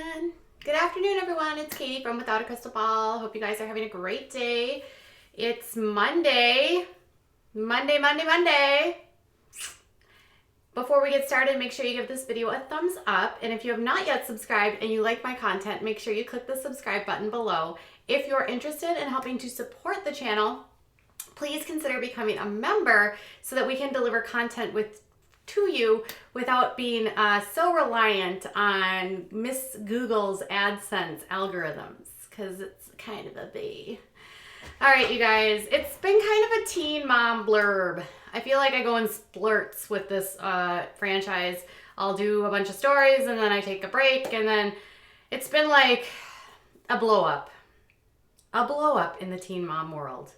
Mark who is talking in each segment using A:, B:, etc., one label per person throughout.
A: everyone. Good afternoon, everyone. It's Katie from Without a Crystal Ball. Hope you guys are having a great day. It's Monday. Monday. Before we get started, make sure you give this video a thumbs up. And if you have not yet subscribed and you like my content, make sure you click the subscribe button below. If you're interested in helping to support the channel, please consider becoming a member so that we can deliver content to you without being so reliant on Miss Google's AdSense algorithms, because it's kind of a bee. All right, you guys, it's been kind of a teen mom blurb. I feel like I go in splurts with this franchise. I'll do a bunch of stories and then I take a break, and then it's been like a blow up in the teen mom world.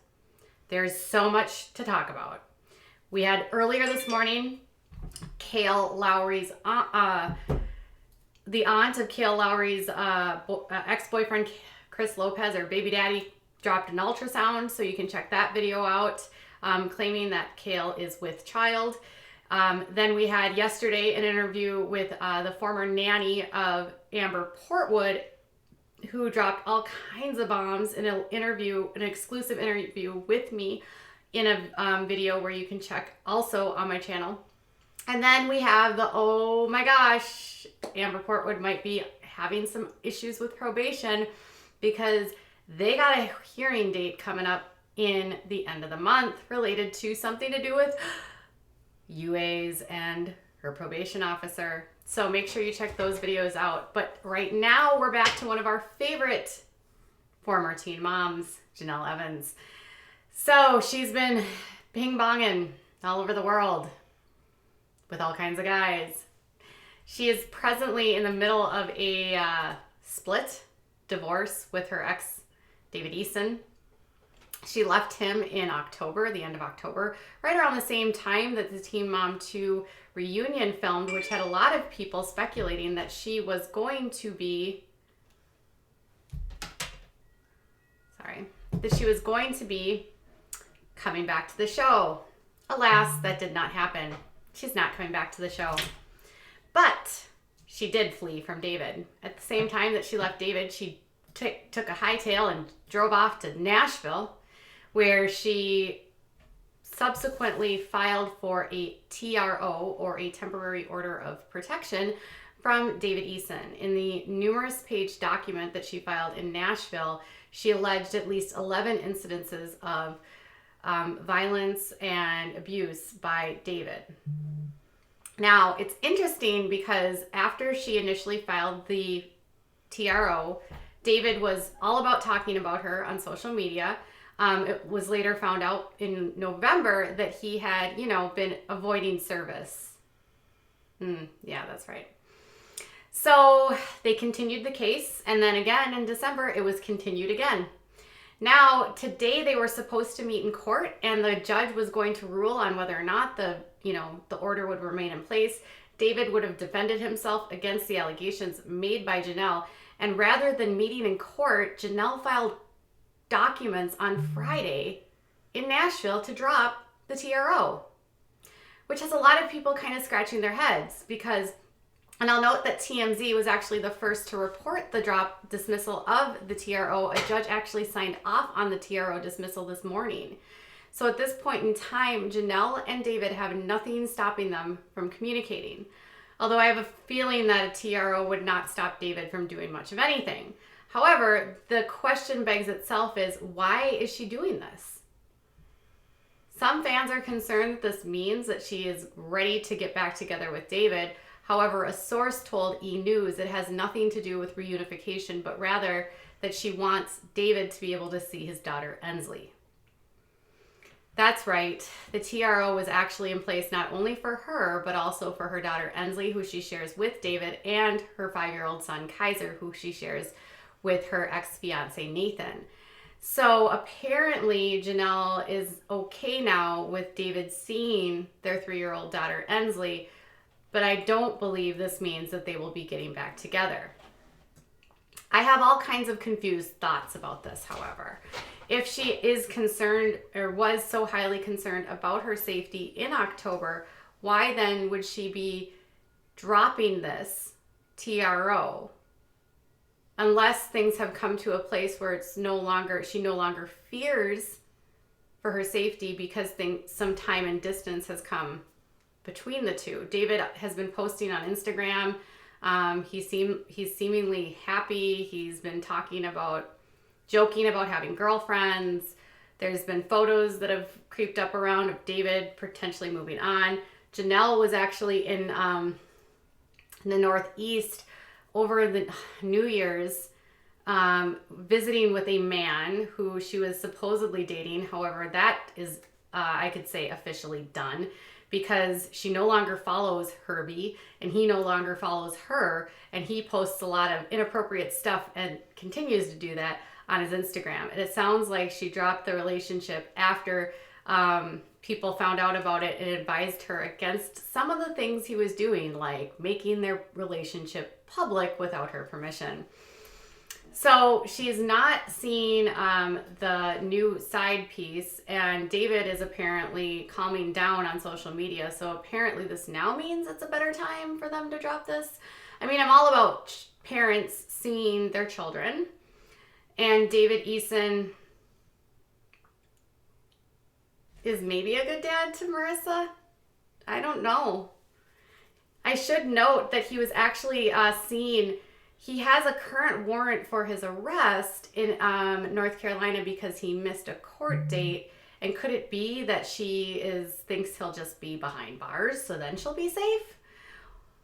A: There's so much to talk about. We had earlier this morning Kale Lowry's the aunt of Kale Lowry's ex-boyfriend Chris Lopez, or baby daddy, dropped an ultrasound, so you can check that video out, claiming that Kale is with child. Then we had yesterday an interview with the former nanny of Amber Portwood, who dropped all kinds of bombs in an exclusive interview with me in a video where you can check also on my channel. And then we have oh my gosh, Amber Portwood might be having some issues with probation because they got a hearing date coming up in the end of the month related to something to do with UAs and her probation officer. So make sure you check those videos out. But right now we're back to one of our favorite former teen moms, Jenelle Evans. So she's been ping-bonging all over the world with all kinds of guys. She is presently in the middle of a divorce with her ex, David Eason. She left him in October, the end of October, right around the same time that the Teen Mom 2 reunion filmed, which had a lot of people speculating that she was going to be coming back to the show. Alas, that did not happen. She's not coming back to the show. But she did flee from David. At the same time that she left David, she took a hightail and drove off to Nashville, where she subsequently filed for a TRO, or a temporary order of protection, from David Eason. In the numerous page document that she filed in Nashville, she alleged at least 11 incidences of violence and abuse by David. Now, it's interesting because after she initially filed the TRO, David was all about talking about her on social media. It was later found out in November that he had, been avoiding service. Yeah, that's right. So they continued the case, and then again in December, it was continued again. Now, today they were supposed to meet in court, and the judge was going to rule on whether or not the order would remain in place. David would have defended himself against the allegations made by Jenelle, and rather than meeting in court, Jenelle filed documents on Friday in Nashville to drop the TRO, which has a lot of people kind of scratching their heads because, and I'll note that TMZ was actually the first to report the dismissal of the TRO. A judge actually signed off on the TRO dismissal this morning. So at this point in time, Jenelle and David have nothing stopping them from communicating. Although I have a feeling that a TRO would not stop David from doing much of anything. However, the question begs itself is, why is she doing this? Some fans are concerned that this means that she is ready to get back together with David. However, a source told E! News it has nothing to do with reunification, but rather that she wants David to be able to see his daughter Ensley. That's right. The TRO was actually in place not only for her, but also for her daughter Ensley, who she shares with David, and her 5-year-old son Kaiser, who she shares with her ex-fiance Nathan. So apparently Jenelle is okay now with David seeing their 3-year-old daughter Ensley, but I don't believe this means that they will be getting back together. I have all kinds of confused thoughts about this, however. If she is concerned, or was so highly concerned about her safety in October, why then would she be dropping this TRO unless things have come to a place where she no longer fears for her safety because some time and distance has come between the two. David has been posting on Instagram. He's seemingly happy. He's been joking about having girlfriends. There's been photos that have creeped up around of David potentially moving on. Jenelle was actually in the Northeast over the New Year's, visiting with a man who she was supposedly dating. However, that is, I could say, officially done, because she no longer follows Herbie and he no longer follows her, and he posts a lot of inappropriate stuff and continues to do that on his Instagram. And it sounds like she dropped the relationship after people found out about it and advised her against some of the things he was doing, like making their relationship public without her permission. So she's not seen the new side piece, and David is apparently calming down on social media. So apparently this now means it's a better time for them to drop this. I mean, I'm all about parents seeing their children, and David Eason is maybe a good dad to Marissa. I don't know. I should note that he was actually seen. He has a current warrant for his arrest in North Carolina because he missed a court date. And could it be that she thinks he'll just be behind bars, so then she'll be safe?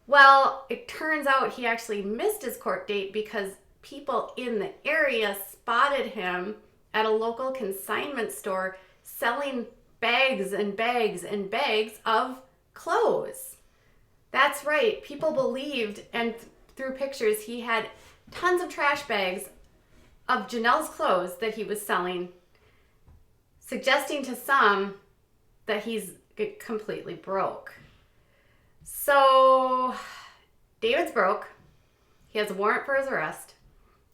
A: Well, it turns out he actually missed his court date because people in the area spotted him at a local consignment store selling bags and bags and bags of clothes. That's right. People believed, and through pictures, he had tons of trash bags of Jenelle's clothes that he was selling, suggesting to some that he's completely broke. So David's broke. He has a warrant for his arrest.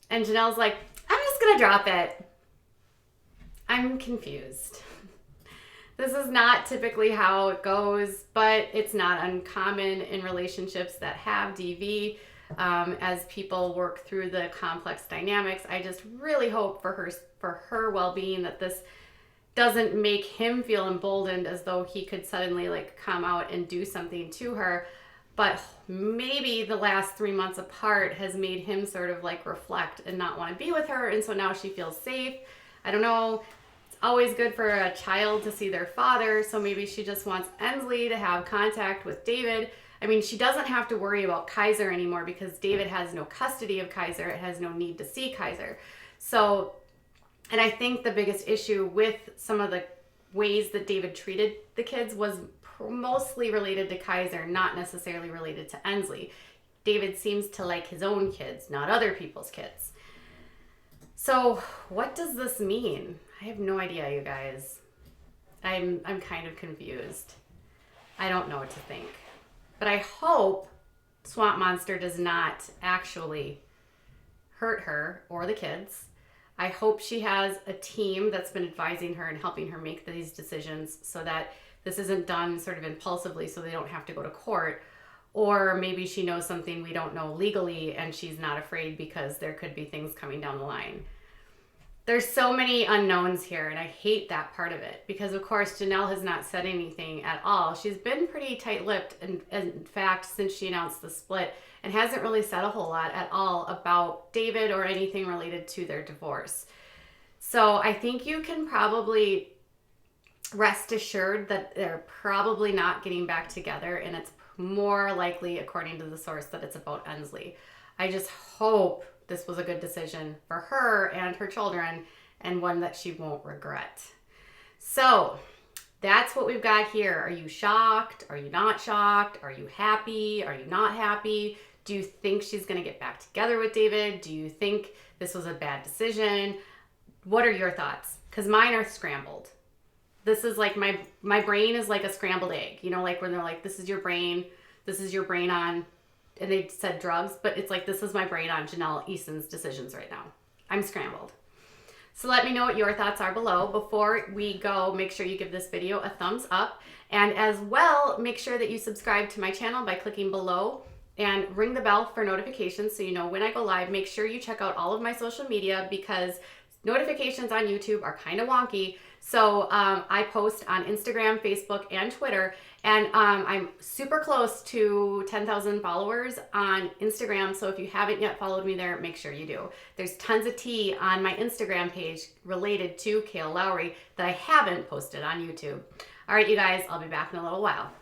A: And Jenelle's like, I'm just going to drop it. I'm confused. This is not typically how it goes, but it's not uncommon in relationships that have DV. As people work through the complex dynamics, I just really hope for her well-being that this doesn't make him feel emboldened as though he could suddenly come out and do something to her. But maybe the last 3 months apart has made him sort of reflect and not want to be with her, and so now she feels safe. I don't know. It's always good for a child to see their father, so maybe she just wants Ensley to have contact with David. I mean, she doesn't have to worry about Kaiser anymore because David has no custody of Kaiser. It has no need to see Kaiser. So, and I think the biggest issue with some of the ways that David treated the kids was mostly related to Kaiser, not necessarily related to Ensley. David seems to like his own kids, not other people's kids. So what does this mean? I have no idea, you guys. I'm kind of confused. I don't know what to think. But I hope Swamp Monster does not actually hurt her or the kids. I hope she has a team that's been advising her and helping her make these decisions so that this isn't done sort of impulsively so they don't have to go to court. Or maybe she knows something we don't know legally and she's not afraid because there could be things coming down the line. There's so many unknowns here, and I hate that part of it because, of course, Jenelle has not said anything at all. She's been pretty tight-lipped, and in fact, since she announced the split, and hasn't really said a whole lot at all about David or anything related to their divorce. So I think you can probably rest assured that they're probably not getting back together, and it's more likely, according to the source, that it's about Ensley. I just hope this was a good decision for her and her children, and one that she won't regret. So that's what we've got here. Are you shocked? Are you not shocked? Are you happy? Are you not happy? Do you think she's going to get back together with David? Do you think this was a bad decision? What are your thoughts? Because mine are scrambled. This is like my brain is like a scrambled egg. You know, like when they're like, this is your brain on, and they said drugs, but it's like, this is my brain on Jenelle Eason's decisions right now. I'm scrambled. So let me know what your thoughts are below. Before we go, make sure you give this video a thumbs up. And as well, make sure that you subscribe to my channel by clicking below and ring the bell for notifications so you know when I go live. Make sure you check out all of my social media because notifications on YouTube are kind of wonky. So I post on Instagram, Facebook, and Twitter. And I'm super close to 10,000 followers on Instagram. So if you haven't yet followed me there, make sure you do. There's tons of tea on my Instagram page related to Kale Lowry that I haven't posted on YouTube. All right, you guys, I'll be back in a little while.